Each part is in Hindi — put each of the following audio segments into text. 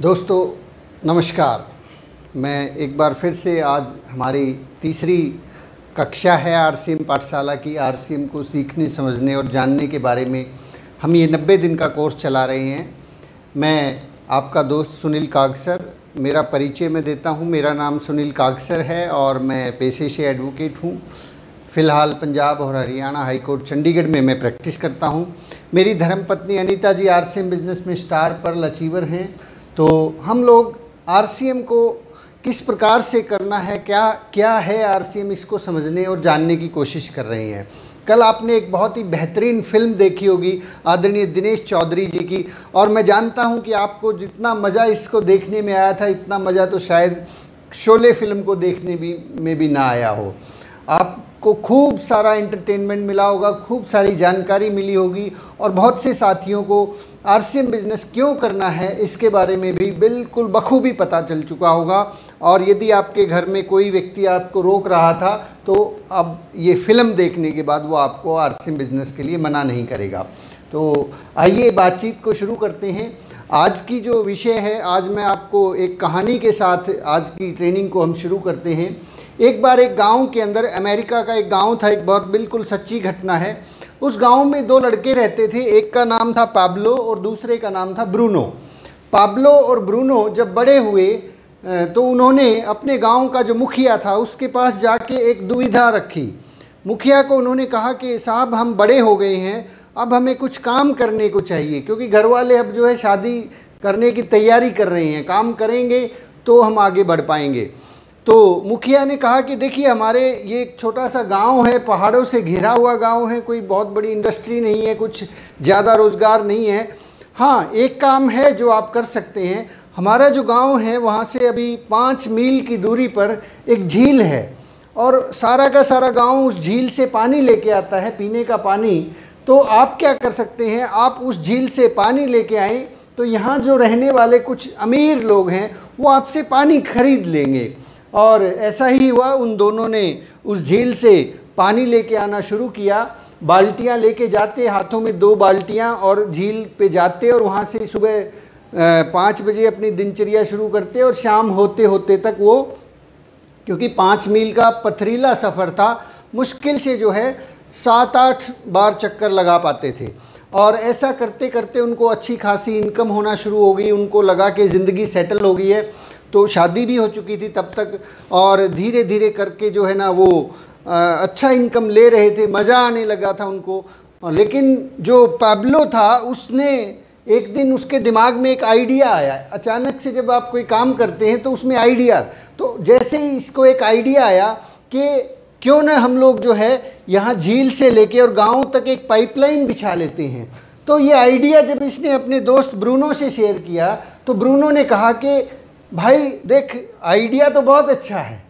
दोस्तों नमस्कार। मैं एक बार फिर से आज हमारी तीसरी कक्षा है आरसीएम पाठशाला की। आरसीएम को सीखने, समझने और जानने के बारे में हम ये 90 दिन का कोर्स चला रहे हैं। मैं आपका दोस्त सुनील कागसर, मेरा परिचय मैं देता हूँ। मेरा नाम सुनील कागसर है और मैं पेशे से एडवोकेट हूँ। फ़िलहाल पंजाब और हरियाणा हाई कोर्ट चंडीगढ़ में मैं प्रैक्टिस करता हूँ। मेरी धर्मपत्नी अनीता जी आरसीएम बिजनेस में स्टार पर्ल अचीवर हैं। तो हम लोग आरसीएम को किस प्रकार से करना है, क्या है आरसीएम, इसको समझने और जानने की कोशिश कर रहे हैं। कल आपने एक बहुत ही बेहतरीन फ़िल्म देखी होगी आदरणीय दिनेश चौधरी जी की, और मैं जानता हूं कि आपको जितना मज़ा इसको देखने में आया था, इतना मज़ा तो शायद शोले फ़िल्म को देखने में भी ना आया हो। आपको खूब सारा एंटरटेनमेंट मिला होगा, खूब सारी जानकारी मिली होगी, और बहुत से साथियों को आरसीएम बिज़नेस क्यों करना है इसके बारे में भी बिल्कुल बखूबी पता चल चुका होगा। और यदि आपके घर में कोई व्यक्ति आपको रोक रहा था तो अब ये फ़िल्म देखने के बाद वो आपको आरसीएम बिज़नेस के लिए मना नहीं करेगा। तो आइए बातचीत को शुरू करते हैं। आज की जो विषय है, आज मैं आपको एक कहानी के साथ आज की ट्रेनिंग को हम शुरू करते हैं। एक बार एक गांव के अंदर, अमेरिका का एक गांव था, एक बहुत बिल्कुल सच्ची घटना है। उस गांव में दो लड़के रहते थे, एक का नाम था पाब्लो और दूसरे का नाम था ब्रूनो। पाब्लो और ब्रूनो जब बड़े हुए तो उन्होंने अपने गांव का जो मुखिया था उसके पास जाके एक दुविधा रखी। मुखिया को उन्होंने कहा कि साहब, हम बड़े हो गए हैं, अब हमें कुछ काम करने को चाहिए, क्योंकि घर वाले अब जो है शादी करने की तैयारी कर रहे हैं, काम करेंगे तो हम आगे बढ़ पाएंगे। तो मुखिया ने कहा कि देखिए, हमारे ये एक छोटा सा गांव है, पहाड़ों से घिरा हुआ गांव है, कोई बहुत बड़ी इंडस्ट्री नहीं है, कुछ ज़्यादा रोज़गार नहीं है। हाँ, एक काम है जो आप कर सकते हैं। हमारा जो गांव है वहाँ से अभी 5 मील की दूरी पर एक झील है, और सारा का सारा गांव उस झील से पानी लेके आता है, पीने का पानी। तो आप क्या कर सकते हैं, आप उस झील से पानी लेके आएँ तो यहाँ जो रहने वाले कुछ अमीर लोग हैं वो आपसे पानी खरीद लेंगे। और ऐसा ही हुआ, उन दोनों ने उस झील से पानी लेके आना शुरू किया। बाल्टियाँ लेके जाते, हाथों में 2 बाल्टियाँ, और झील पे जाते और वहाँ से सुबह 5 बजे अपनी दिनचर्या शुरू करते, और शाम होते होते तक वो, क्योंकि 5 मील का पथरीला सफ़र था, मुश्किल से जो है 7-8 बार चक्कर लगा पाते थे। और ऐसा करते करते उनको अच्छी खासी इनकम होना शुरू हो गई। उनको लगा कि ज़िंदगी सेटल हो गई है। तो शादी भी हो चुकी थी तब तक, और धीरे धीरे करके जो है ना वो अच्छा इनकम ले रहे थे, मज़ा आने लगा था उनको। लेकिन जो पाब्लो था, उसने एक दिन, उसके दिमाग में एक आइडिया आया। अचानक से जब आप कोई काम करते हैं तो उसमें आइडिया, तो जैसे ही इसको एक आइडिया आया कि क्यों ना हम लोग जो है यहाँ झील से लेके और गांव तक एक पाइपलाइन बिछा लेते हैं। तो ये आइडिया जब इसने अपने दोस्त ब्रूनो से शेयर किया तो ब्रूनो ने कहा कि भाई देख, आइडिया तो बहुत अच्छा है,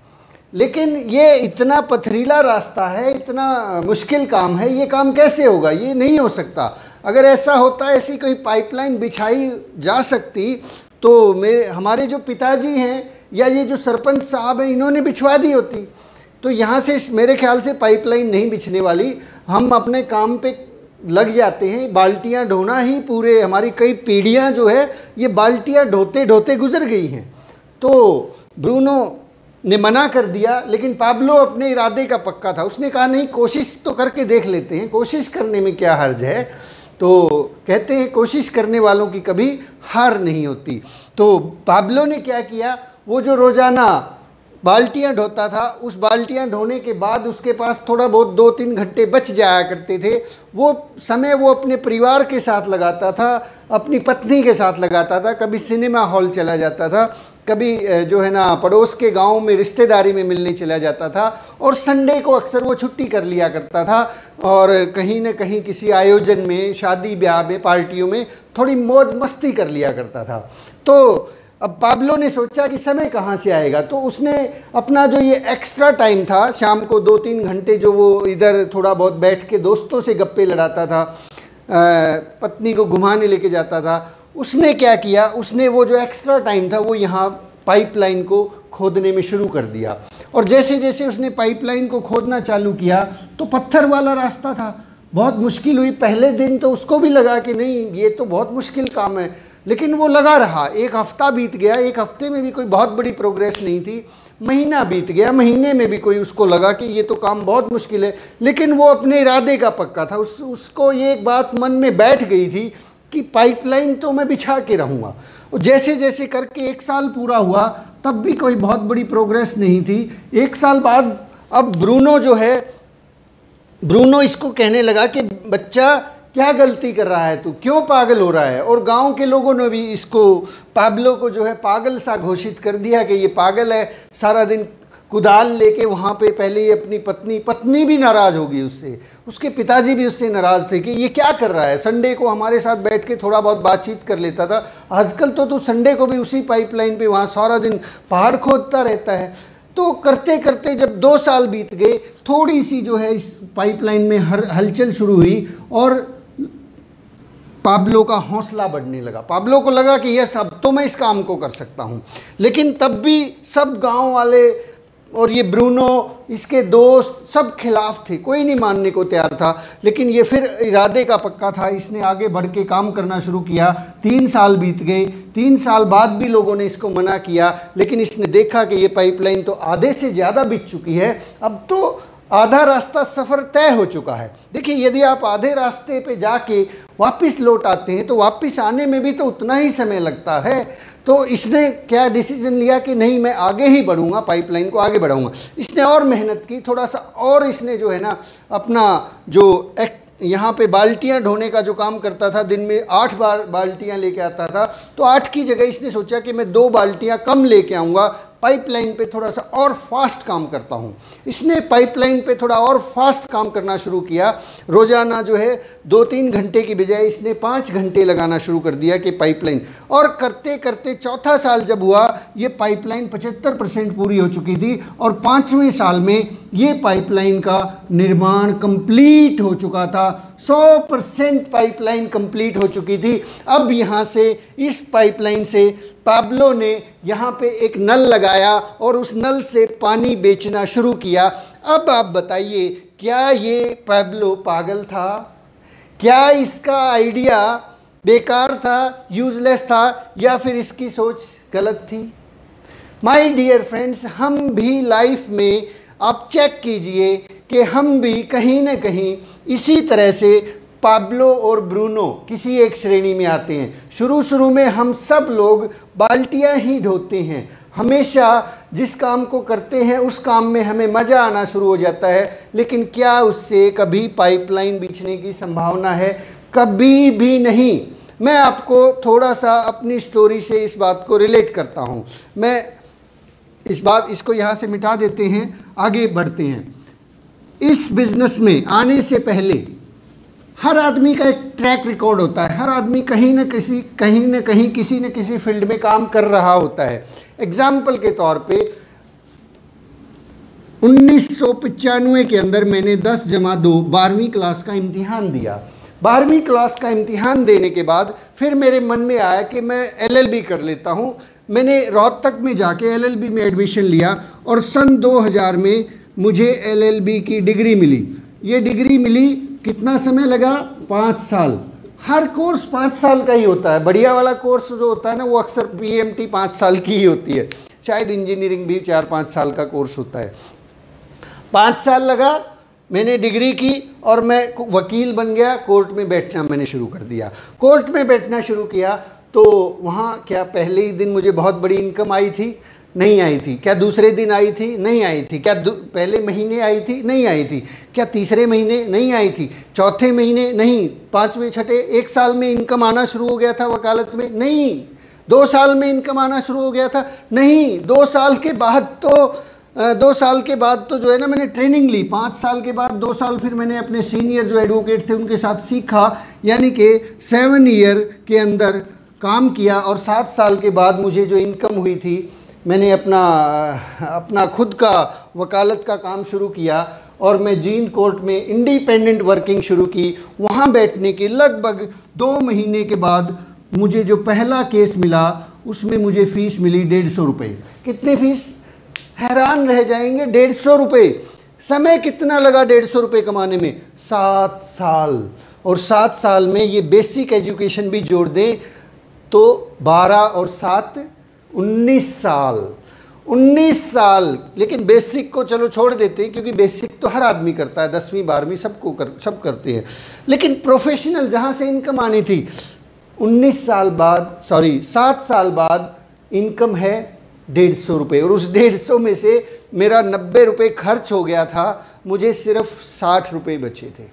लेकिन ये इतना पथरीला रास्ता है, इतना मुश्किल काम है, ये काम कैसे होगा, ये नहीं हो सकता। अगर ऐसा होता, ऐसी कोई पाइपलाइन बिछाई जा सकती तो हमारे जो पिताजी हैं या ये जो सरपंच साहब हैं, इन्होंने बिछवा दी होती। तो यहाँ से मेरे ख्याल से पाइपलाइन नहीं बिछने वाली, हम अपने काम पे लग जाते हैं। बाल्टियाँ ढोना ही, पूरे हमारी कई पीढ़ियाँ जो है ये बाल्टियाँ ढोते ढोते गुजर गई हैं। तो ब्रूनो ने मना कर दिया, लेकिन पाब्लो अपने इरादे का पक्का था। उसने कहा नहीं, कोशिश तो करके देख लेते हैं, कोशिश करने में क्या हर्ज है। तो कहते हैं कोशिश करने वालों की कभी हार नहीं होती। तो पाब्लो ने क्या किया, वो जो रोज़ाना बाल्टियाँ ढोता था, उस बाल्टियाँ ढोने के बाद उसके पास थोड़ा बहुत 2-3 घंटे बच जाया करते थे। वो समय वो अपने परिवार के साथ लगाता था, अपनी पत्नी के साथ लगाता था, कभी सिनेमा हॉल चला जाता था, कभी जो है ना पड़ोस के गांव में रिश्तेदारी में मिलने चला जाता था, और संडे को अक्सर वो छुट्टी कर लिया करता था और कहीं न कहीं किसी आयोजन में, शादी ब्याह में, पार्टियों में थोड़ी मौज मस्ती कर लिया करता था। तो अब पाब्लो ने सोचा कि समय कहाँ से आएगा, तो उसने अपना जो ये एक्स्ट्रा टाइम था, शाम को 2-3 घंटे जो वो इधर थोड़ा बहुत बैठ के दोस्तों से गप्पे लड़ाता था, पत्नी को घुमाने लेके जाता था, उसने क्या किया, उसने वो जो एक्स्ट्रा टाइम था वो यहाँ पाइपलाइन को खोदने में शुरू कर दिया। और जैसे जैसे उसने पाइपलाइन को खोदना चालू किया तो पत्थर वाला रास्ता था, बहुत मुश्किल हुई। पहले दिन तो उसको भी लगा कि नहीं, ये तो बहुत मुश्किल काम है, लेकिन वो लगा रहा। एक हफ्ता बीत गया, एक हफ्ते में भी कोई बहुत बड़ी प्रोग्रेस नहीं थी। महीना बीत गया, महीने में भी कोई उसको लगा कि ये तो काम बहुत मुश्किल है, लेकिन वो अपने इरादे का पक्का था। उसको ये एक बात मन में बैठ गई थी कि पाइपलाइन तो मैं बिछा के रहूँगा। और जैसे जैसे करके 1 साल पूरा हुआ, तब भी कोई बहुत बड़ी प्रोग्रेस नहीं थी। 1 साल बाद अब ब्रूनो जो है, ब्रूनो इसको कहने लगा कि बच्चा क्या गलती कर रहा है, तू क्यों पागल हो रहा है। और गांव के लोगों ने भी इसको, पाब्लो को जो है पागल सा घोषित कर दिया कि ये पागल है, सारा दिन कुदाल लेके वहाँ पे। पहले ही अपनी पत्नी भी नाराज़ होगी उससे, उसके पिताजी भी उससे नाराज़ थे कि ये क्या कर रहा है। संडे को हमारे साथ बैठ के थोड़ा बहुत बातचीत कर लेता था, आजकल तो तू संडे को भी उसी पाइपलाइन पे वहाँ सारा दिन पहाड़ खोदता रहता है। तो करते करते जब 2 साल बीत गए, थोड़ी सी जो है इस पाइपलाइन में हलचल शुरू हुई और पाब्लो का हौसला बढ़ने लगा। पाब्लो को लगा कि यह सब तो मैं इस काम को कर सकता हूँ। लेकिन तब भी सब गांव वाले और ये ब्रूनो, इसके दोस्त सब खिलाफ थे, कोई नहीं मानने को तैयार था। लेकिन ये फिर इरादे का पक्का था, इसने आगे बढ़ के काम करना शुरू किया। 3 साल बीत गए, 3 साल बाद भी लोगों ने इसको मना किया, लेकिन इसने देखा कि ये पाइपलाइन तो आधे से ज़्यादा बीत चुकी है, अब तो आधा रास्ता सफ़र तय हो चुका है। देखिए, यदि आप आधे रास्ते पे जाके वापस लौट आते हैं तो वापस आने में भी तो उतना ही समय लगता है। तो इसने क्या डिसीजन लिया कि नहीं, मैं आगे ही बढ़ूंगा, पाइपलाइन को आगे बढ़ाऊंगा। इसने और मेहनत की थोड़ा सा, और इसने जो है ना अपना जो यहाँ पे बाल्टियाँ ढोने का जो काम करता था, दिन में 8 बार बाल्टियाँ लेके आता था, तो 8 की जगह इसने सोचा कि मैं 2 बाल्टियाँ कम लेके आऊँगा, पाइपलाइन पे थोड़ा सा और फास्ट काम करता हूँ। इसने पाइपलाइन पे थोड़ा और फास्ट काम करना शुरू किया। रोज़ाना जो है 2-3 घंटे की बजाय इसने 5 घंटे लगाना शुरू कर दिया कि पाइपलाइन। और करते करते 4था साल जब हुआ, ये पाइपलाइन 75% पूरी हो चुकी थी और 5वें साल में ये पाइपलाइन का निर्माण कंप्लीट हो चुका था। 100% पाइपलाइन कंप्लीट हो चुकी थी। अब यहाँ से, इस पाइपलाइन से पाब्लो ने यहाँ पे एक नल लगाया और उस नल से पानी बेचना शुरू किया। अब आप बताइए, क्या ये पाब्लो पागल था? क्या इसका आइडिया बेकार था, यूजलेस था, या फिर इसकी सोच गलत थी? माय डियर फ्रेंड्स, हम भी लाइफ में आप चेक कीजिए कि हम भी कहीं ना कहीं इसी तरह से पाब्लो और ब्रूनो किसी एक श्रेणी में आते हैं। शुरू में हम सब लोग बाल्टियाँ ही ढोते हैं, हमेशा जिस काम को करते हैं उस काम में हमें मज़ा आना शुरू हो जाता है, लेकिन क्या उससे कभी पाइपलाइन बिछने की संभावना है? कभी भी नहीं। मैं आपको थोड़ा सा अपनी स्टोरी से इस बात को रिलेट करता हूँ। मैं इसको यहाँ से मिटा देते हैं, आगे बढ़ते हैं। इस बिज़नेस में आने से पहले हर आदमी का एक ट्रैक रिकॉर्ड होता है। हर आदमी कहीं न कहीं किसी न किसी फील्ड में काम कर रहा होता है। एग्जाम्पल के तौर पे 1995 के अंदर मैंने 10+2 12वीं क्लास का इम्तिहान दिया। 12वीं क्लास का इम्तिहान देने के बाद फिर मेरे मन में आया कि मैं LLB कर लेता हूँ। मैंने रोहतक में जाके LLB में एडमिशन लिया और सन 2000 में मुझे LLB की डिग्री मिली। ये डिग्री मिली, कितना समय लगा? 5 साल। हर कोर्स 5 साल का ही होता है। बढ़िया वाला कोर्स जो होता है ना, वो अक्सर PMT 5 साल की ही होती है। शायद इंजीनियरिंग भी 4-5 साल का कोर्स होता है। 5 साल लगा, मैंने डिग्री की और मैं वकील बन गया। कोर्ट में बैठना मैंने शुरू कर दिया। कोर्ट में बैठना शुरू किया तो वहाँ क्या पहले ही दिन मुझे बहुत बड़ी इनकम आई थी? नहीं आई थी। क्या दूसरे दिन आई थी? नहीं आई थी। क्या पहले महीने आई थी? नहीं आई थी। क्या तीसरे महीने? नहीं आई थी। चौथे महीने? नहीं। 5वें, छठे, 1 साल में इनकम आना शुरू हो गया था वकालत में? नहीं। 2 साल में इनकम आना शुरू हो गया था? नहीं। 2 साल के बाद तो जो है ना, मैंने ट्रेनिंग ली। 5 साल के बाद 2 साल फिर मैंने अपने सीनियर जो एडवोकेट थे उनके साथ सीखा, यानी कि 7 ईयर के अंदर काम किया। और 7 साल के बाद मुझे जो इनकम हुई थी, मैंने अपना खुद का वकालत का काम शुरू किया और मैं जींद कोर्ट में इंडिपेंडेंट वर्किंग शुरू की। वहाँ बैठने के लगभग 2 महीने के बाद मुझे जो पहला केस मिला उसमें मुझे फ़ीस मिली 150 रुपये। कितनी फ़ीस? हैरान रह जाएंगे, 150 रुपये। समय कितना लगा 150 रुपये कमाने में? 7 साल। और 7 साल में ये बेसिक एजुकेशन भी जोड़ दें तो 12 और 7 19 साल, 19 साल। लेकिन बेसिक को चलो छोड़ देते हैं, क्योंकि बेसिक तो हर आदमी करता है, 10वीं 12वीं सब करते हैं। लेकिन प्रोफेशनल जहाँ से इनकम आनी थी, 7 साल बाद इनकम है 150 रुपये, और उस 150 में से मेरा 90 रुपये खर्च हो गया था, मुझे सिर्फ 60 रुपये बचे थे।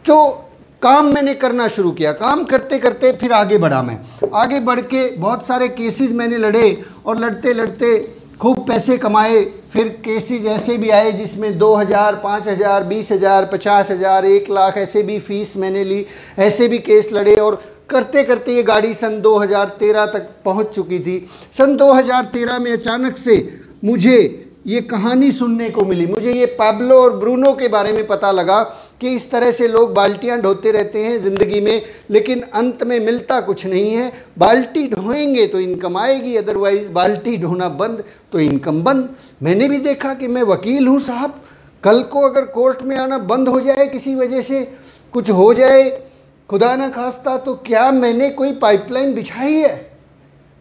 तो काम मैंने करना शुरू किया, काम करते करते फिर आगे बढ़ा। मैं आगे बढ़ के बहुत सारे केसेस मैंने लड़े, और लड़ते लड़ते खूब पैसे कमाए। फिर केसेस ऐसे भी आए जिसमें 2000, 5000, 20000, 50,000, 1 लाख ऐसे भी फीस मैंने ली, ऐसे भी केस लड़े। और करते करते ये गाड़ी सन 2013 तक पहुंच चुकी थी। सन 2013 में अचानक से मुझे ये कहानी सुनने को मिली, मुझे ये पाब्लो और ब्रूनो के बारे में पता लगा कि इस तरह से लोग बाल्टियां ढोते रहते हैं ज़िंदगी में, लेकिन अंत में मिलता कुछ नहीं है। बाल्टी ढोएंगे तो इनकम आएगी, अदरवाइज़ बाल्टी ढोना बंद तो इनकम बंद। मैंने भी देखा कि मैं वकील हूँ साहब, कल को अगर कोर्ट में आना बंद हो जाए, किसी वजह से कुछ हो जाए, खुदा न खास्ता, तो क्या मैंने कोई पाइपलाइन बिछाई है?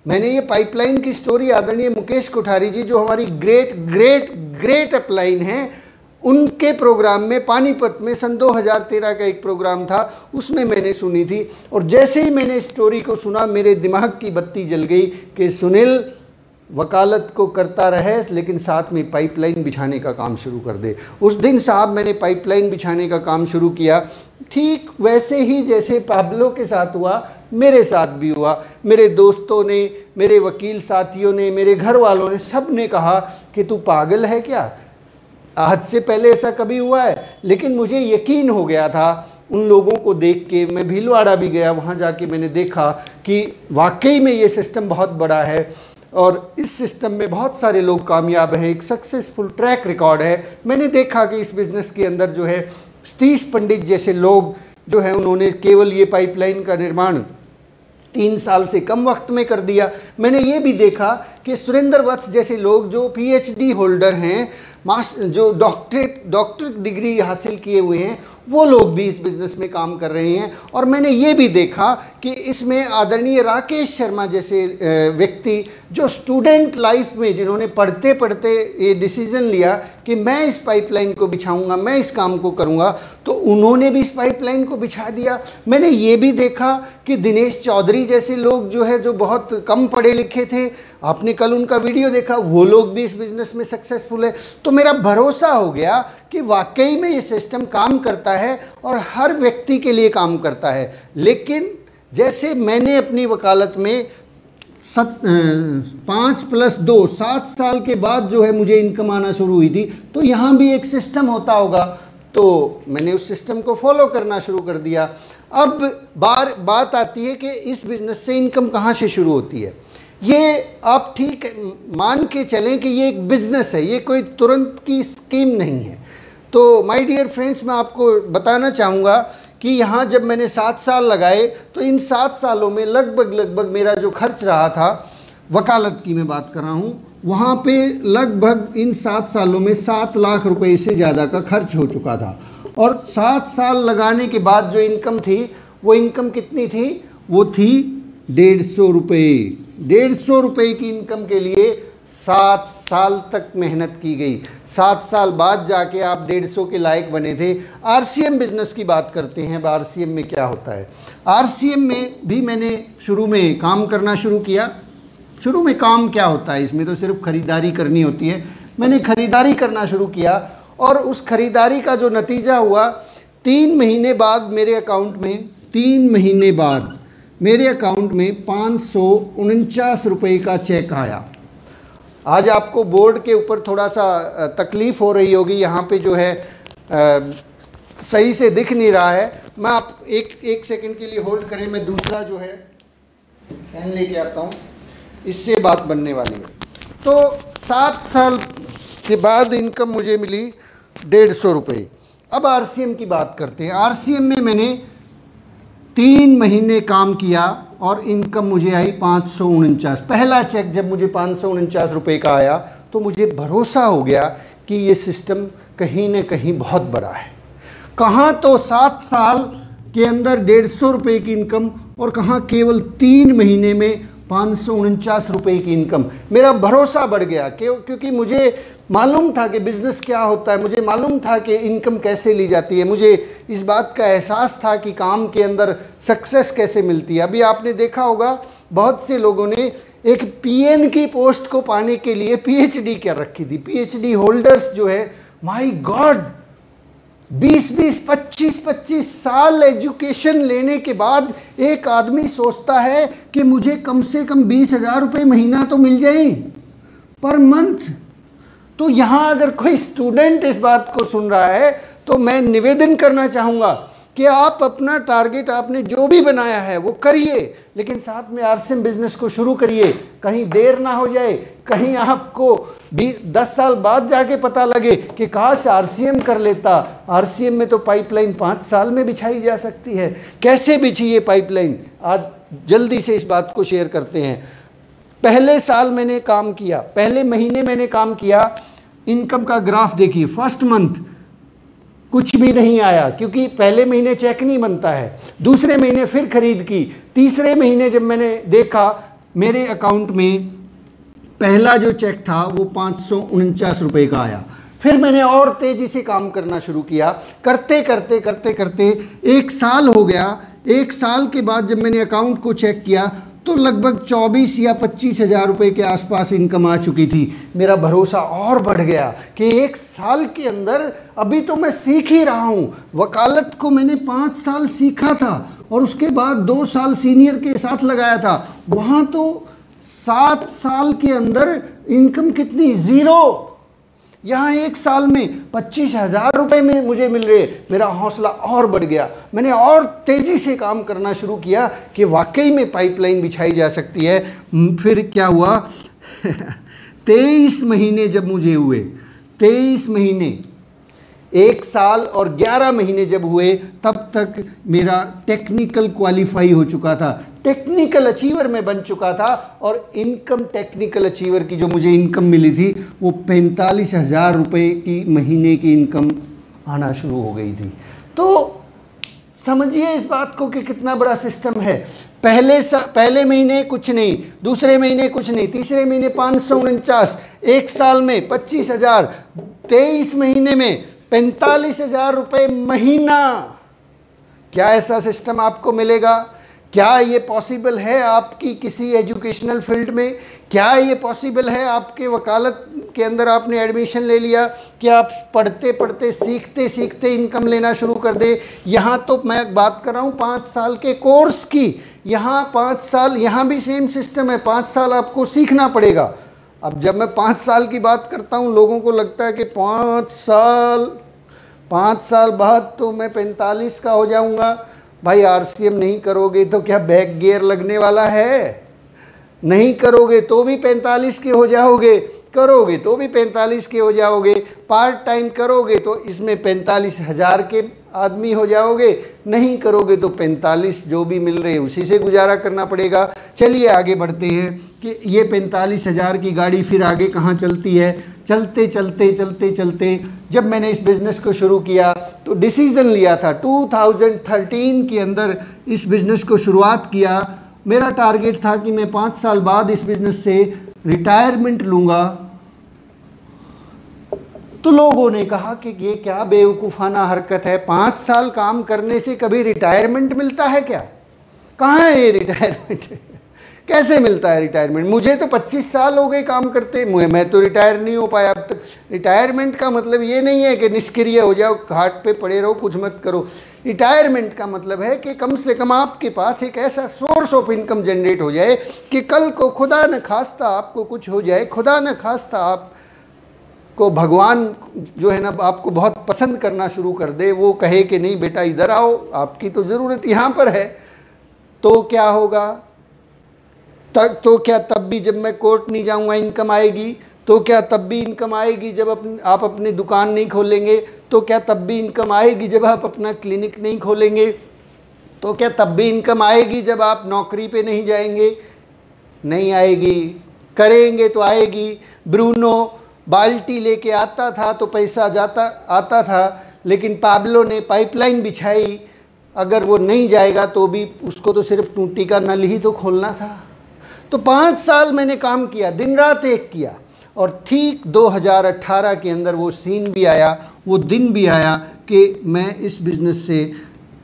मैंने ये पाइपलाइन की स्टोरी आदरणीय मुकेश कोठारी जी, जो हमारी ग्रेट ग्रेट ग्रेट अपलाइन हैं, उनके प्रोग्राम में पानीपत में सन 2013 का एक प्रोग्राम था, उसमें मैंने सुनी थी। और जैसे ही मैंने स्टोरी को सुना, मेरे दिमाग की बत्ती जल गई कि सुनील वकालत को करता रहे, लेकिन साथ में पाइपलाइन बिछाने का काम शुरू कर दे। उस दिन साहब मैंने पाइपलाइन बिछाने का काम शुरू किया। ठीक वैसे ही जैसे पाब्लो के साथ हुआ, मेरे साथ भी हुआ। मेरे दोस्तों ने, मेरे वकील साथियों ने, मेरे घर वालों ने, सब ने कहा कि तू पागल है क्या, आज से पहले ऐसा कभी हुआ है? लेकिन मुझे यकीन हो गया था उन लोगों को देख के। मैं भीलवाड़ा भी गया, वहाँ जाके मैंने देखा कि वाकई में ये सिस्टम बहुत बड़ा है, और इस सिस्टम में बहुत सारे लोग कामयाब हैं, एक सक्सेसफुल ट्रैक रिकॉर्ड है। मैंने देखा कि इस बिज़नेस के अंदर जो है सतीश पंडित जैसे लोग जो है, उन्होंने केवल ये पाइपलाइन का निर्माण 3 साल से कम वक्त में कर दिया। मैंने ये भी देखा कि सुरेंद्र वत्स जैसे लोग जो PhD होल्डर हैं, जो डॉक्टरेट डिग्री हासिल किए हुए हैं, वो लोग भी इस बिज़नेस में काम कर रहे हैं। और मैंने ये भी देखा कि इसमें आदरणीय राकेश शर्मा जैसे व्यक्ति, जो स्टूडेंट लाइफ में, जिन्होंने पढ़ते पढ़ते ये डिसीज़न लिया कि मैं इस पाइपलाइन को बिछाऊंगा, मैं इस काम को करूंगा, तो उन्होंने भी इस पाइपलाइन को बिछा दिया। मैंने ये भी देखा कि दिनेश चौधरी जैसे लोग जो है, जो बहुत कम पढ़े लिखे थे, आपने कल उनका वीडियो देखा, वो लोग भी इस बिज़नेस में सक्सेसफुल है। तो मेरा भरोसा हो गया कि वाकई में ये सिस्टम काम करता है और हर व्यक्ति के लिए काम करता है। लेकिन जैसे मैंने अपनी वकालत में 5+2 7 साल के बाद जो है मुझे इनकम आना शुरू हुई थी, तो यहाँ भी एक सिस्टम होता होगा, तो मैंने उस सिस्टम को फॉलो करना शुरू कर दिया। अब बात आती है कि इस बिज़नेस से इनकम कहाँ से शुरू होती है। ये आप ठीक मान के चलें कि ये एक बिज़नेस है, ये कोई तुरंत की स्कीम नहीं है। तो माय डियर फ्रेंड्स, मैं आपको बताना चाहूँगा कि यहाँ जब मैंने 7 साल लगाए, तो इन 7 सालों में लगभग मेरा जो खर्च रहा था, वकालत की मैं बात कर रहा हूँ, वहाँ पे लगभग इन 7 सालों में 7 लाख रुपए से ज़्यादा का खर्च हो चुका था। और 7 साल लगाने के बाद जो इनकम थी, वो इनकम कितनी थी? वो थी 150 रुपये। 150 रुपये की इनकम के लिए 7 साल तक मेहनत की गई। 7 साल बाद जाके आप 150 के लायक बने थे। RCM बिज़नेस की बात करते हैं। अब RCM में क्या होता है? RCM में भी मैंने शुरू में काम करना शुरू किया। शुरू में काम क्या होता है, इसमें तो सिर्फ ख़रीदारी करनी होती है। मैंने ख़रीदारी करना शुरू किया, और उस ख़रीदारी का जो नतीजा हुआ, 3 महीने बाद मेरे अकाउंट में 3 महीने बाद मेरे अकाउंट में 549 रुपये का चेक आया। आज आपको बोर्ड के ऊपर थोड़ा सा तकलीफ़ हो रही होगी, यहाँ पे जो है सही से दिख नहीं रहा है। मैं आप एक सेकंड के लिए होल्ड करें, मैं दूसरा जो है पेन लेके आता हूँ, इससे बात बनने वाली है। तो 7 साल के बाद इनकम मुझे मिली 150 रुपये। अब RCM की बात करते हैं। RCM में मैंने 3 महीने काम किया और इनकम मुझे आई 549। पहला चेक जब मुझे 549 रुपये का आया, तो मुझे भरोसा हो गया कि ये सिस्टम कहीं न कहीं बहुत बड़ा है। कहाँ तो 7 साल के अंदर 150 रुपये की इनकम और कहाँ केवल 3 महीने में 549 रुपये की इनकम। मेरा भरोसा बढ़ गया क्योंकि मुझे मालूम था कि बिज़नेस क्या होता है, मुझे मालूम था कि इनकम कैसे ली जाती है, मुझे इस बात का एहसास था कि काम के अंदर सक्सेस कैसे मिलती है। अभी आपने देखा होगा बहुत से लोगों ने एक पीएन की पोस्ट को पाने के लिए पीएचडी कर रखी थी। पीएचडी होल्डर्स जो है, माय गॉड, 20-20, 25-25 साल एजुकेशन लेने के बाद एक आदमी सोचता है कि मुझे कम से कम 20,000 रुपये महीना तो मिल जाए पर मंथ। तो यहाँ अगर कोई स्टूडेंट इस बात को सुन रहा है तो मैं निवेदन करना चाहूँगा कि आप अपना टारगेट आपने जो भी बनाया है वो करिए, लेकिन साथ में आरसीएम बिजनेस को शुरू करिए। कहीं देर ना हो जाए, कहीं आपको 10 साल बाद जाके पता लगे कि काश आरसीएम कर लेता। आरसीएम में तो पाइपलाइन 5 साल में बिछाई जा सकती है। कैसे बिछी ये पाइपलाइन, आज जल्दी से इस बात को शेयर करते हैं। पहले साल मैंने काम किया, पहले महीने मैंने काम किया, इनकम का ग्राफ देखिए। फर्स्ट मंथ कुछ भी नहीं आया क्योंकि पहले महीने चेक नहीं बनता है। दूसरे महीने फिर खरीद की। तीसरे महीने जब मैंने देखा मेरे अकाउंट में पहला जो चेक था वो 549 रुपये का आया। फिर मैंने और तेज़ी से काम करना शुरू किया। करते करते करते करते 1 साल हो गया। 1 साल के बाद जब मैंने अकाउंट को चेक किया तो लगभग 24 या 25 हज़ार रुपये के आसपास इनकम आ चुकी थी। मेरा भरोसा और बढ़ गया कि 1 साल के अंदर, अभी तो मैं सीख ही रहा हूँ। वकालत को मैंने 5 साल सीखा था और उसके बाद 2 साल सीनियर के साथ लगाया था। वहाँ तो 7 साल के अंदर इनकम कितनी, 0। यहाँ 1 साल में 25,000 रुपये में मुझे मिल रहे। मेरा हौसला और बढ़ गया। मैंने और तेज़ी से काम करना शुरू किया कि वाकई में पाइपलाइन बिछाई जा सकती है। फिर क्या हुआ 23 महीने जब मुझे हुए, 23 महीने, 1 साल और 11 महीने जब हुए, तब तक मेरा टेक्निकल क्वालिफाई हो चुका था, टेक्निकल अचीवर में बन चुका था। और इनकम टेक्निकल अचीवर की जो मुझे इनकम मिली थी वो 45,000 रुपये की महीने की इनकम आना शुरू हो गई थी। तो समझिए इस बात को कि कितना बड़ा सिस्टम है। पहले महीने कुछ नहीं, दूसरे महीने कुछ नहीं, तीसरे महीने 549, 1 साल में 25,000, 23 महीने में 45,000 रुपये महीना। क्या ऐसा सिस्टम आपको मिलेगा? क्या ये पॉसिबल है आपकी किसी एजुकेशनल फील्ड में? क्या ये पॉसिबल है आपके वकालत के अंदर आपने एडमिशन ले लिया कि आप पढ़ते पढ़ते सीखते सीखते इनकम लेना शुरू कर दे? यहाँ तो मैं बात कर रहा हूँ 5 साल के कोर्स की। यहाँ 5 साल, यहाँ भी सेम सिस्टम है। 5 साल आपको सीखना पड़ेगा। अब जब मैं 5 साल की बात करता हूँ, लोगों को लगता है कि 5 साल बाद तो मैं 45 का हो जाऊँगा। भाई आरसीएम नहीं करोगे तो क्या बैक गियर लगने वाला है? नहीं करोगे तो भी 45 के हो जाओगे, करोगे तो भी 45 के हो जाओगे। पार्ट टाइम करोगे तो इसमें 45,000 के आदमी हो जाओगे, नहीं करोगे तो 45 जो भी मिल रहे उसी से गुजारा करना पड़ेगा। चलिए आगे बढ़ते हैं कि ये 45,000 की गाड़ी फिर आगे कहाँ चलती है। चलते चलते चलते चलते जब मैंने इस बिज़नेस को शुरू किया तो डिसीज़न लिया था 2013 के अंदर इस बिज़नेस को शुरुआत किया। मेरा टारगेट था कि मैं 5 साल बाद इस बिज़नेस से रिटायरमेंट लूँगा। तो लोगों ने कहा कि ये क्या बेवकूफ़ाना हरकत है, 5 साल काम करने से कभी रिटायरमेंट मिलता है क्या? कहाँ है ये रिटायरमेंट? कैसे मिलता है रिटायरमेंट? मुझे तो 25 साल हो गए काम करते, मैं तो रिटायर नहीं हो पाया अब तक। रिटायरमेंट का मतलब ये नहीं है कि निष्क्रिय हो जाओ, घाट पे पड़े रहो, कुछ मत करो। रिटायरमेंट का मतलब है कि कम से कम आपके पास एक ऐसा सोर्स ऑफ इनकम जनरेट हो जाए कि कल को खुदा न खास्ता आपको कुछ हो जाए, खुदा न खास्ता आप को भगवान जो है ना आपको बहुत पसंद करना शुरू कर दे, वो कहे कि नहीं बेटा इधर आओ, आपकी तो ज़रूरत यहाँ पर है। तो क्या होगा? तो क्या तब भी जब मैं कोर्ट नहीं जाऊँगा इनकम आएगी? तो क्या तब भी इनकम आएगी जब आप अपनी दुकान नहीं खोलेंगे? तो क्या तब भी इनकम आएगी जब आप अपना क्लिनिक नहीं खोलेंगे? तो क्या तब भी इनकम आएगी जब आप नौकरी पे नहीं जाएंगे? नहीं आएगी। करेंगे तो आएगी। ब्रूनो बाल्टी लेके आता था तो पैसा आता था, लेकिन पाब्लो ने पाइपलाइन बिछाई अगर वो नहीं जाएगा तो भी उसको तो सिर्फ टूटी का नल ही तो खोलना था। तो 5 साल मैंने काम किया, दिन रात एक किया, और ठीक 2018 के अंदर वो सीन भी आया, वो दिन भी आया कि मैं इस बिज़नेस से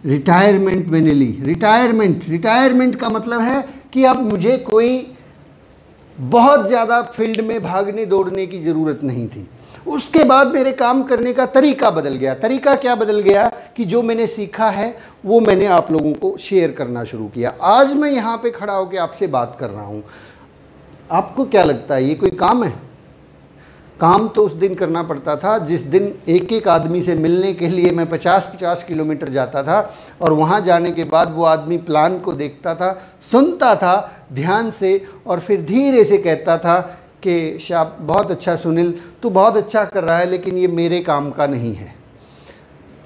रिटायरमेंट मैंने ली। रिटायरमेंट का मतलब है कि अब मुझे कोई बहुत ज़्यादा फील्ड में भागने दौड़ने की ज़रूरत नहीं थी। उसके बाद मेरे काम करने का तरीका बदल गया। तरीका क्या बदल गया कि जो मैंने सीखा है वो मैंने आप लोगों को शेयर करना शुरू किया। आज मैं यहाँ पे खड़ा होकर आपसे बात कर रहा हूँ। आपको क्या लगता है ये कोई काम है? काम तो उस दिन करना पड़ता था जिस दिन एक एक आदमी से मिलने के लिए मैं 50-50 किलोमीटर जाता था, और वहाँ जाने के बाद वो आदमी प्लान को देखता था, सुनता था ध्यान से, और फिर धीरे से कहता था कि बहुत अच्छा सुनील, तू बहुत अच्छा कर रहा है, लेकिन ये मेरे काम का नहीं है।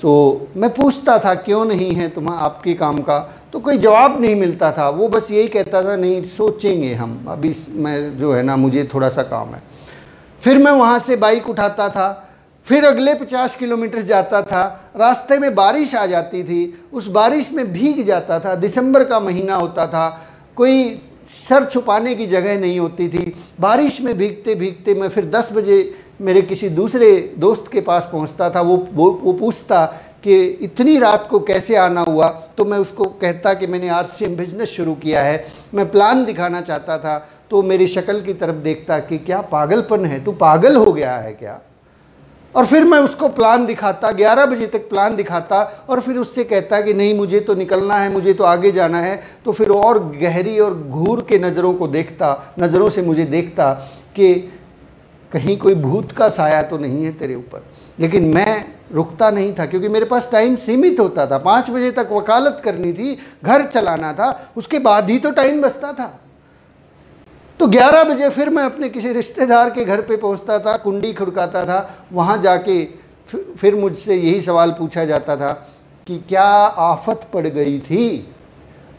तो मैं पूछता था क्यों नहीं है तुम्हारा आपके काम का, तो कोई जवाब नहीं मिलता था। वो बस यही कहता था नहीं सोचेंगे हम, अभी मैं जो है ना मुझे थोड़ा सा काम है। फिर मैं वहाँ से बाइक उठाता था, फिर अगले 50 किलोमीटर जाता था। रास्ते में बारिश आ जाती थी, उस बारिश में भीग जाता था। दिसंबर का महीना होता था, कोई सर छुपाने की जगह नहीं होती थी। बारिश में भीगते भीगते मैं फिर 10 बजे मेरे किसी दूसरे दोस्त के पास पहुंचता था। वो पूछता कि इतनी रात को कैसे आना हुआ, तो मैं उसको कहता कि मैंने RCM बिजनेस शुरू किया है, मैं प्लान दिखाना चाहता था। तो मेरी शक्ल की तरफ देखता कि क्या पागलपन है, तू पागल हो गया है क्या? और फिर मैं उसको प्लान दिखाता, 11 बजे तक प्लान दिखाता, और फिर उससे कहता कि नहीं मुझे तो निकलना है, मुझे तो आगे जाना है। तो फिर और गहरी और घूर के नज़रों से मुझे देखता कि कहीं कोई भूत का साया तो नहीं है तेरे ऊपर। लेकिन मैं रुकता नहीं था, क्योंकि मेरे पास टाइम सीमित होता था। 5 बजे तक वकालत करनी थी, घर चलाना था, उसके बाद ही तो टाइम बचता था। तो 11 बजे फिर मैं अपने किसी रिश्तेदार के घर पे पहुंचता था, कुंडी खड़काता था। वहाँ जाके फिर मुझसे यही सवाल पूछा जाता था कि क्या आफत पड़ गई थी?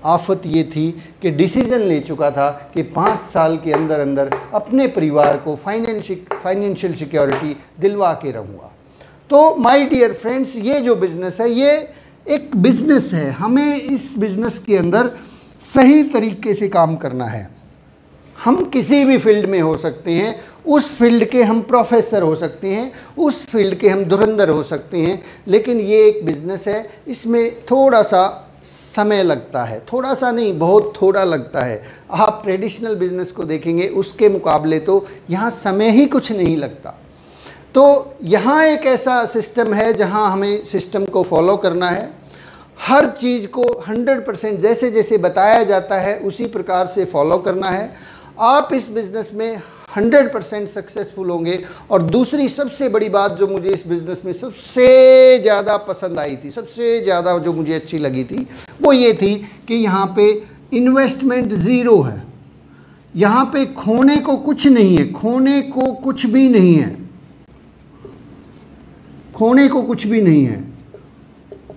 आफत ये थी कि डिसीज़न ले चुका था कि 5 साल के अंदर अंदर अपने परिवार को फाइनेंशियल सिक्योरिटी दिलवा के रहूँगा। तो माय डियर फ्रेंड्स, ये जो बिज़नेस है ये एक बिज़नेस है। हमें इस बिज़नेस के अंदर सही तरीके से काम करना है। हम किसी भी फील्ड में हो सकते हैं, उस फील्ड के हम प्रोफेसर हो सकते हैं, उस फील्ड के हम धुरंधर हो सकते हैं, लेकिन ये एक बिज़नेस है, इसमें थोड़ा सा समय लगता है। थोड़ा सा नहीं, बहुत थोड़ा लगता है। आप ट्रेडिशनल बिज़नेस को देखेंगे उसके मुकाबले तो यहाँ समय ही कुछ नहीं लगता। तो यहाँ एक ऐसा सिस्टम है जहाँ हमें सिस्टम को फॉलो करना है। हर चीज़ को 100% जैसे जैसे बताया जाता है उसी प्रकार से फॉलो करना है। आप इस बिज़नेस में 100% सक्सेसफुल होंगे। और दूसरी सबसे बड़ी बात जो मुझे इस बिज़नेस में सबसे ज़्यादा पसंद आई थी, सबसे ज़्यादा जो मुझे अच्छी लगी थी, वो ये थी कि यहाँ पे इन्वेस्टमेंट ज़ीरो है। यहाँ पे खोने को कुछ नहीं है, खोने को कुछ भी नहीं है, खोने को कुछ भी नहीं है,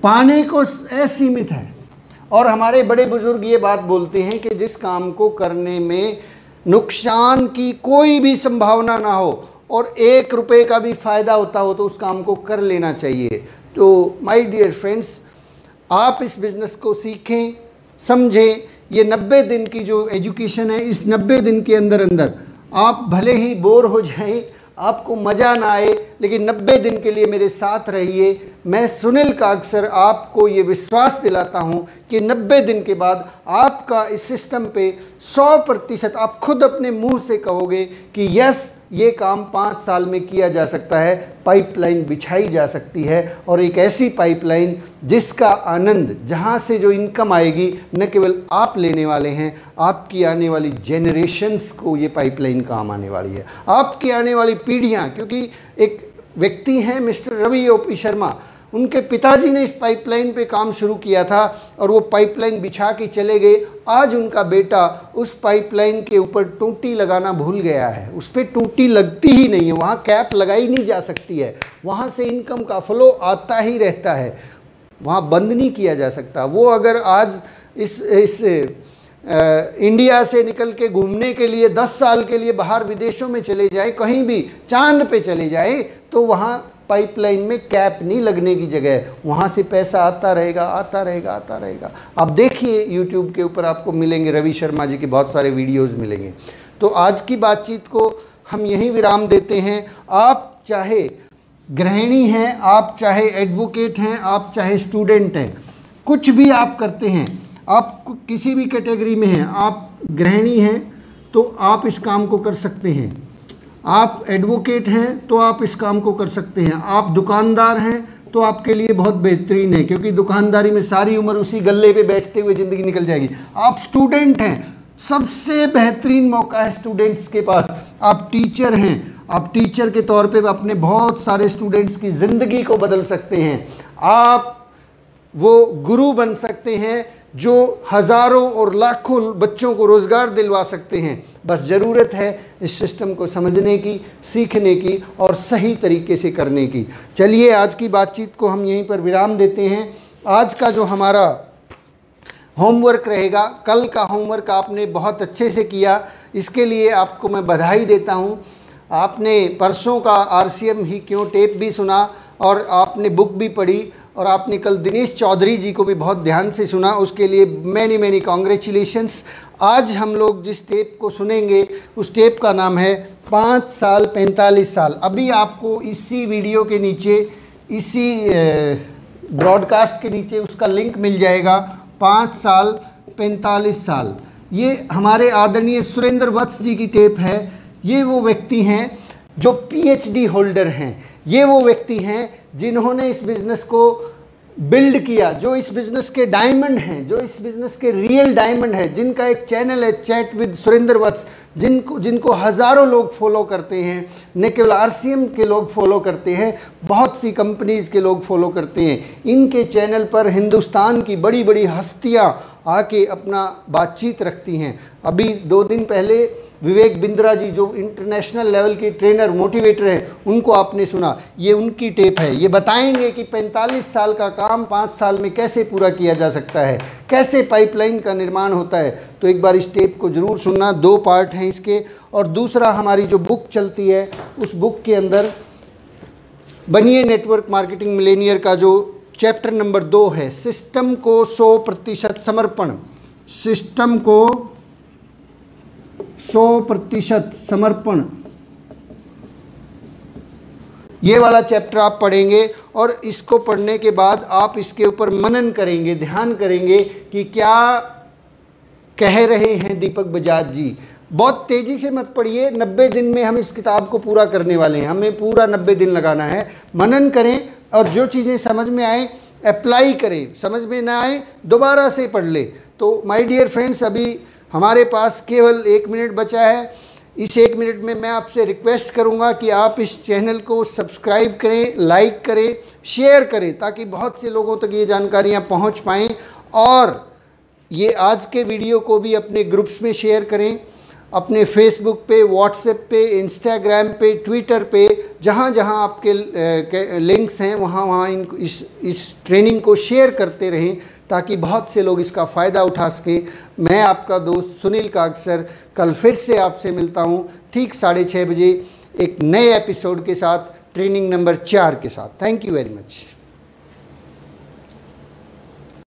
पाने को असीमित है। और हमारे बड़े बुजुर्ग ये बात बोलते हैं कि जिस काम को करने में नुकसान की कोई भी संभावना ना हो और 1 रुपये का भी फ़ायदा होता हो तो उस काम को कर लेना चाहिए। तो माय डियर फ्रेंड्स, आप इस बिज़नेस को सीखें, समझें। ये 90 दिन की जो एजुकेशन है, इस 90 दिन के अंदर अंदर आप भले ही बोर हो जाएं, आपको मज़ा ना आए, लेकिन 90 दिन के लिए मेरे साथ रहिए। मैं सुनील कागसर आपको ये विश्वास दिलाता हूँ कि 90 दिन के बाद आपका इस सिस्टम पे 100% आप खुद अपने मुंह से कहोगे कि यस, ये काम 5 साल में किया जा सकता है। पाइपलाइन बिछाई जा सकती है, और एक ऐसी पाइपलाइन जिसका आनंद, जहाँ से जो इनकम आएगी न केवल आप लेने वाले हैं, आपकी आने वाली जेनरेशन्स को ये पाइपलाइन काम आने वाली है, आपकी आने वाली पीढ़ियाँ। क्योंकि एक व्यक्ति हैं मिस्टर रवि ओपी शर्मा, उनके पिताजी ने इस पाइपलाइन पे काम शुरू किया था और वो पाइपलाइन बिछा के चले गए। आज उनका बेटा उस पाइपलाइन के ऊपर टूटी लगाना भूल गया है, उस पर टूटी लगती ही नहीं है, वहाँ कैप लगाई नहीं जा सकती है, वहाँ से इनकम का फ्लो आता ही रहता है, वहाँ बंद नहीं किया जा सकता। वो अगर आज इस इंडिया से निकल के घूमने के लिए 10 साल के लिए बाहर विदेशों में चले जाए, कहीं भी चांद पे चले जाए, तो वहाँ पाइपलाइन में कैप नहीं लगने की जगह है, वहाँ से पैसा आता रहेगा आता रहेगा आता रहेगा। आप देखिए यूट्यूब के ऊपर आपको मिलेंगे, रवि शर्मा जी के बहुत सारे वीडियोस मिलेंगे। तो आज की बातचीत को हम यहीं विराम देते हैं। आप चाहे गृहिणी हैं, आप चाहे एडवोकेट हैं, आप चाहे स्टूडेंट हैं, कुछ भी आप करते हैं, आप किसी भी कैटेगरी में हैं, आप गृहिणी हैं तो आप इस काम को कर सकते हैं, आप एडवोकेट हैं तो आप इस काम को कर सकते हैं, आप दुकानदार हैं तो आपके लिए बहुत बेहतरीन है, क्योंकि दुकानदारी में सारी उम्र उसी गल्ले पे बैठते हुए ज़िंदगी निकल जाएगी। आप स्टूडेंट हैं, सबसे बेहतरीन मौका है स्टूडेंट्स के पास। आप टीचर हैं, आप टीचर के तौर पे अपने बहुत सारे स्टूडेंट्स की ज़िंदगी को बदल सकते हैं। आप वो गुरु बन सकते हैं जो हज़ारों और लाखों बच्चों को रोज़गार दिलवा सकते हैं। बस ज़रूरत है इस सिस्टम को समझने की, सीखने की और सही तरीके से करने की। चलिए आज की बातचीत को हम यहीं पर विराम देते हैं। आज का जो हमारा होमवर्क रहेगा, कल का होमवर्क आपने बहुत अच्छे से किया, इसके लिए आपको मैं बधाई देता हूँ। आपने परसों का RCM ही क्यों टेप भी सुना और आपने बुक भी पढ़ी और आपने कल दिनेश चौधरी जी को भी बहुत ध्यान से सुना, उसके लिए मैनी मैनी कॉन्ग्रेचुलेशंस। आज हम लोग जिस टेप को सुनेंगे उस टेप का नाम है 5 साल 45 साल। अभी आपको इसी वीडियो के नीचे, इसी ब्रॉडकास्ट के नीचे उसका लिंक मिल जाएगा। 5 साल 45 साल, ये हमारे आदरणीय सुरेंद्र वत्स जी की टेप है। ये वो व्यक्ति हैं जो PhD होल्डर हैं, ये वो व्यक्ति हैं जिन्होंने इस बिज़नेस को बिल्ड किया, जो इस बिज़नेस के डायमंड हैं, जो इस बिज़नेस के रियल डायमंड हैं, जिनका एक चैनल है चैट विद सुरेंद्र वत्स, जिनको हज़ारों लोग फॉलो करते हैं। न केवल RCM के लोग फॉलो करते हैं, बहुत सी कंपनीज़ के लोग फॉलो करते हैं। इनके चैनल पर हिंदुस्तान की बड़ी बड़ी हस्तियां आके अपना बातचीत रखती हैं। अभी 2 दिन पहले विवेक बिंद्रा जी, जो इंटरनेशनल लेवल के ट्रेनर मोटिवेटर हैं, उनको आपने सुना, ये उनकी टेप है। ये बताएंगे कि 45 साल का काम 5 साल में कैसे पूरा किया जा सकता है, कैसे पाइपलाइन का निर्माण होता है। तो एक बार इस टेप को ज़रूर सुनना। 2 पार्ट हैं इसके। और दूसरा, हमारी जो बुक चलती है उस बुक के अंदर बनिए नेटवर्क मार्केटिंग मिलेनियर का जो चैप्टर नंबर 2 है, सिस्टम को 100% समर्पण, सिस्टम को 100% समर्पण, ये वाला चैप्टर आप पढ़ेंगे और इसको पढ़ने के बाद आप इसके ऊपर मनन करेंगे, ध्यान करेंगे कि क्या कह रहे हैं दीपक बजाज जी। बहुत तेज़ी से मत पढ़िए, 90 दिन में हम इस किताब को पूरा करने वाले हैं, हमें पूरा 90 दिन लगाना है। मनन करें और जो चीज़ें समझ में आए अप्लाई करें, समझ में ना आए दोबारा से पढ़ ले। तो माय डियर फ्रेंड्स, अभी हमारे पास केवल 1 मिनट बचा है। इस 1 मिनट में मैं आपसे रिक्वेस्ट करूंगा कि आप इस चैनल को सब्सक्राइब करें, लाइक करें, शेयर करें, ताकि बहुत से लोगों तक ये जानकारियां पहुंच पाएँ। और ये आज के वीडियो को भी अपने ग्रुप्स में शेयर करें, अपने फेसबुक पे, व्हाट्सएप पे, इंस्टाग्राम पे, ट्विटर पे, जहाँ जहाँ आपके लिंक्स हैं वहाँ इस ट्रेनिंग को शेयर करते रहें, ताकि बहुत से लोग इसका फ़ायदा उठा सकें। मैं आपका दोस्त सुनील कागसर कल फिर से आपसे मिलता हूँ ठीक 6:30 बजे एक नए एपिसोड के साथ, ट्रेनिंग नंबर 4 के साथ। Thank you very much.